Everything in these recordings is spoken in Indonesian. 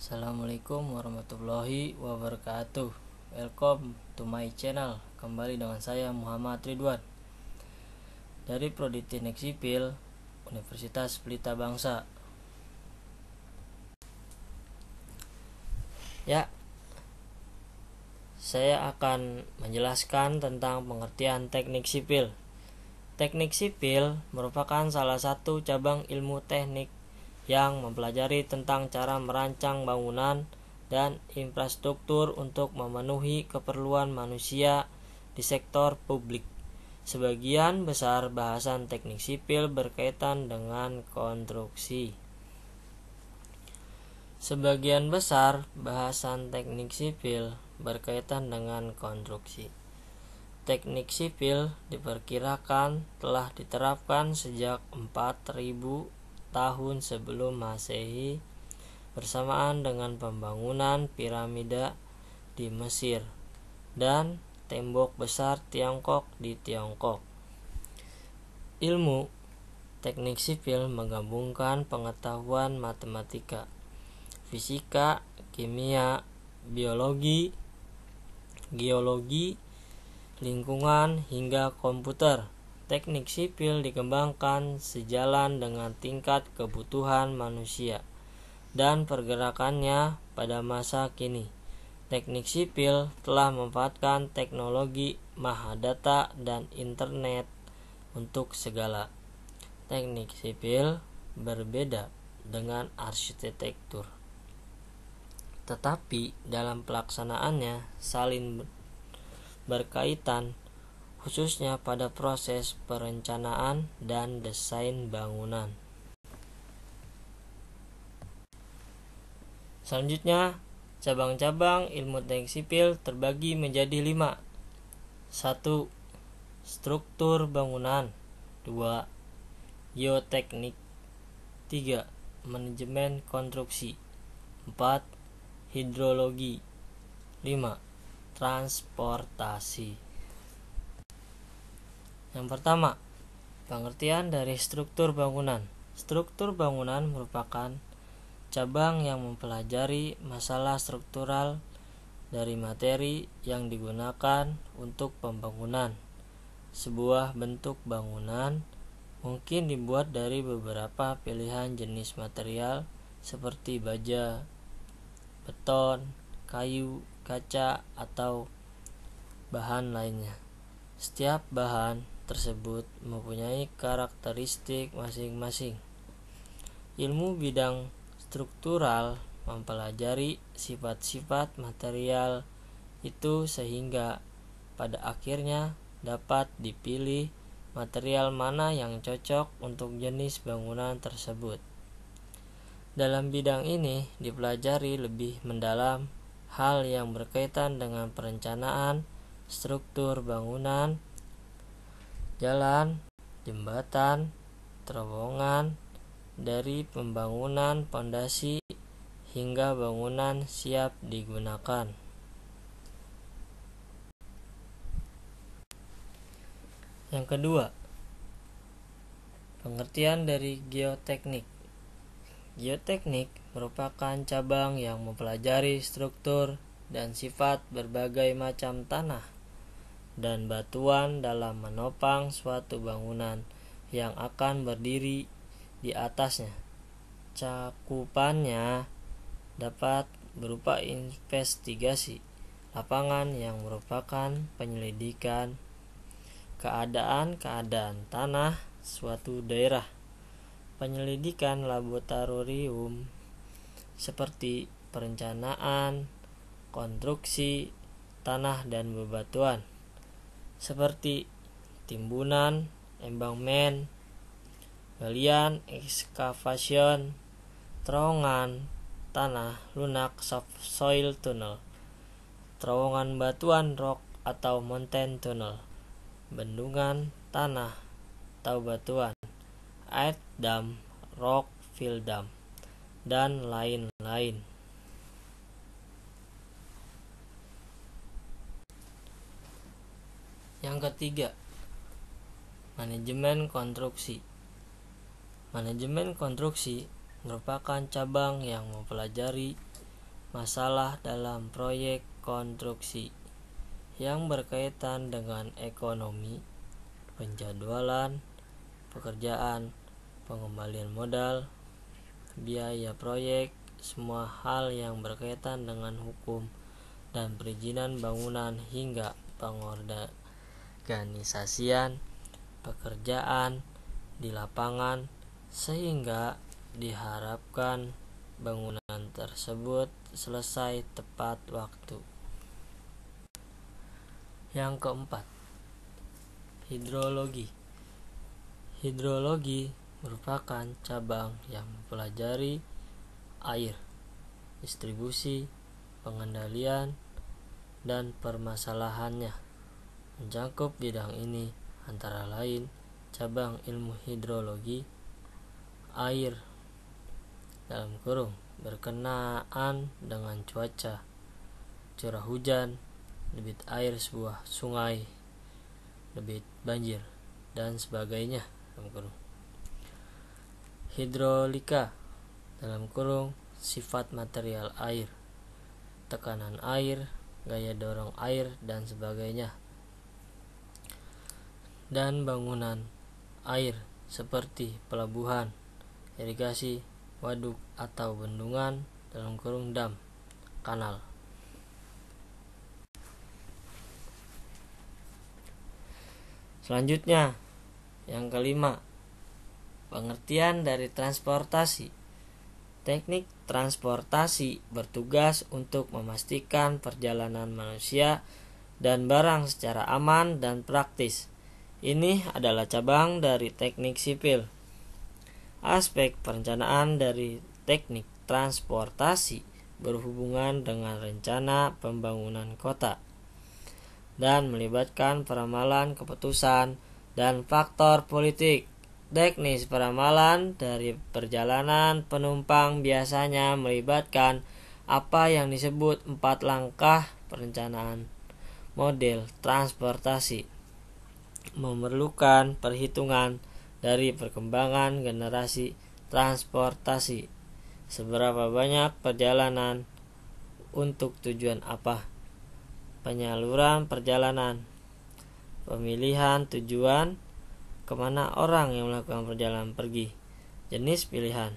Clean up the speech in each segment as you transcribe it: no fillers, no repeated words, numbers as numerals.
Assalamualaikum warahmatullahi wabarakatuh. Welcome to my channel. Kembali dengan saya Muhammad Ridwan dari Prodi Teknik Sipil Universitas Pelita Bangsa. Saya akan menjelaskan tentang pengertian teknik sipil. Teknik sipil merupakan salah satu cabang ilmu teknik yang mempelajari tentang cara merancang bangunan dan infrastruktur untuk memenuhi keperluan manusia di sektor publik. Sebagian besar bahasan teknik sipil berkaitan dengan konstruksi. Teknik sipil diperkirakan telah diterapkan sejak 4000 tahun sebelum Masehi bersamaan dengan pembangunan piramida di Mesir dan tembok besar Tiongkok di Tiongkok. Ilmu teknik sipil menggabungkan pengetahuan matematika, fisika, kimia, biologi, geologi, lingkungan, hingga komputer. Teknik sipil dikembangkan sejalan dengan tingkat kebutuhan manusia dan pergerakannya pada masa kini. Teknik sipil telah memanfaatkan teknologi mahadata dan internet untuk segala. Teknik sipil berbeda dengan arsitektur, tetapi dalam pelaksanaannya saling berkaitan, khususnya pada proses perencanaan dan desain bangunan. Selanjutnya, cabang-cabang ilmu teknik sipil terbagi menjadi 5. 1. Struktur bangunan. 2. Geoteknik. 3. Manajemen konstruksi. 4. Hidrologi. 5. Transportasi. Yang pertama, pengertian dari struktur bangunan. Struktur bangunan merupakan cabang yang mempelajari masalah struktural dari materi yang digunakan untuk pembangunan. Sebuah bentuk bangunan mungkin dibuat dari beberapa pilihan jenis material seperti baja, beton, kayu, kaca, atau bahan lainnya. Setiap bahan tersebut mempunyai karakteristik masing-masing. Ilmu bidang struktural mempelajari sifat-sifat material itu sehingga pada akhirnya dapat dipilih material mana yang cocok untuk jenis bangunan tersebut. Dalam bidang ini dipelajari lebih mendalam hal yang berkaitan dengan perencanaan struktur bangunan, jalan, jembatan, terowongan, dari pembangunan pondasi hingga bangunan siap digunakan. Yang kedua, pengertian dari geoteknik. Geoteknik merupakan cabang yang mempelajari struktur dan sifat berbagai macam tanah dan batuan dalam menopang suatu bangunan yang akan berdiri di atasnya. Cakupannya dapat berupa investigasi lapangan yang merupakan penyelidikan keadaan tanah suatu daerah, penyelidikan laboratorium seperti perencanaan konstruksi tanah dan bebatuan, seperti timbunan, embankment, galian, excavation, terowongan tanah lunak, subsoil tunnel, terowongan batuan rock atau mountain tunnel, bendungan tanah atau batuan, earth dam, rock fill dam, dan lain-lain. Yang ketiga, manajemen konstruksi. Manajemen konstruksi merupakan cabang yang mempelajari masalah dalam proyek konstruksi yang berkaitan dengan ekonomi, penjadwalan, pekerjaan, pengembalian modal, biaya proyek, semua hal yang berkaitan dengan hukum dan perizinan bangunan hingga pengorganisasian pekerjaan di lapangan, sehingga diharapkan bangunan tersebut selesai tepat waktu. Yang keempat, hidrologi. Hidrologi merupakan cabang yang mempelajari air, distribusi, pengendalian, dan permasalahannya. Mencakup bidang ini antara lain cabang ilmu hidrologi, air berkenaan dengan cuaca, curah hujan, debit air sebuah sungai, debit banjir, dan sebagainya. Hidrolika sifat material air, tekanan air, gaya dorong air, dan sebagainya. Dan bangunan air seperti pelabuhan, irigasi, waduk atau bendungan dam, kanal. Selanjutnya, yang kelima, pengertian dari transportasi. Teknik transportasi bertugas untuk memastikan perjalanan manusia dan barang secara aman dan praktis. Ini adalah cabang dari teknik sipil. Aspek perencanaan dari teknik transportasi berhubungan dengan rencana pembangunan kota dan melibatkan peramalan keputusan dan faktor politik. Teknis peramalan dari perjalanan penumpang biasanya melibatkan apa yang disebut 4 langkah perencanaan model transportasi. Memerlukan perhitungan dari perkembangan generasi transportasi, seberapa banyak perjalanan, untuk tujuan apa, penyaluran perjalanan, pemilihan tujuan, kemana orang yang melakukan perjalanan pergi, jenis pilihan,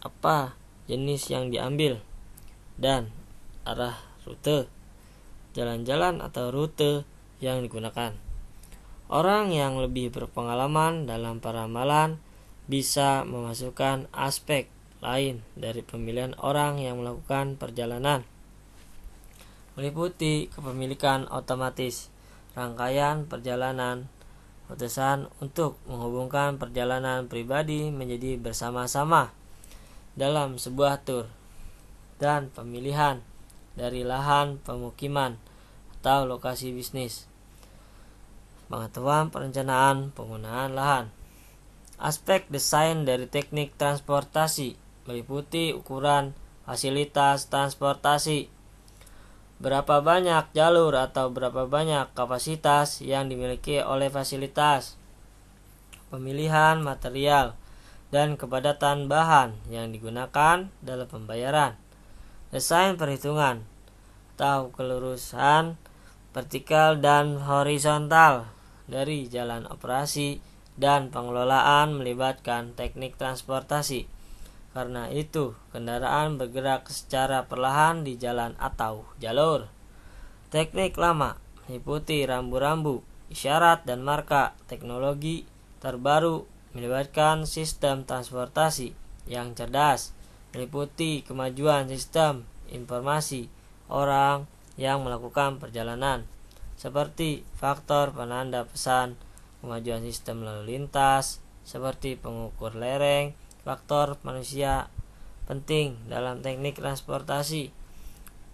apa jenis yang diambil, dan arah rute, jalan-jalan atau rute yang digunakan. Orang yang lebih berpengalaman dalam peramalan bisa memasukkan aspek lain dari pemilihan orang yang melakukan perjalanan, meliputi kepemilikan otomatis, rangkaian perjalanan, putusan untuk menghubungkan perjalanan pribadi menjadi bersama-sama dalam sebuah tur, dan pemilihan dari lahan pemukiman atau lokasi bisnis. Pengetahuan perencanaan penggunaan lahan. Aspek desain dari teknik transportasi meliputi ukuran fasilitas transportasi, berapa banyak jalur atau berapa banyak kapasitas yang dimiliki oleh fasilitas, pemilihan material, dan kepadatan bahan yang digunakan dalam pembayaran. Desain perhitungan atau kelurusan vertikal dan horizontal dari jalan operasi dan pengelolaan melibatkan teknik transportasi. Karena itu, kendaraan bergerak secara perlahan di jalan atau jalur. Teknik lama meliputi rambu-rambu, isyarat, dan marka. Teknologi terbaru melibatkan sistem transportasi yang cerdas, meliputi kemajuan sistem informasi orang yang melakukan perjalanan, seperti faktor penanda pesan, kemajuan sistem lalu lintas, seperti pengukur lereng. Faktor manusia penting dalam teknik transportasi,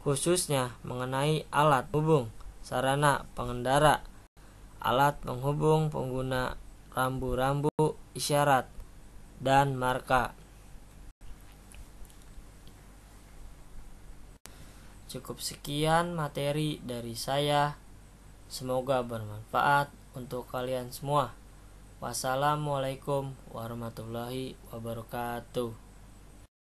khususnya mengenai alat hubung, sarana pengendara, alat penghubung pengguna, rambu-rambu, isyarat, dan marka. Cukup sekian materi dari saya. Semoga bermanfaat untuk kalian semua. Wassalamualaikum warahmatullahi wabarakatuh.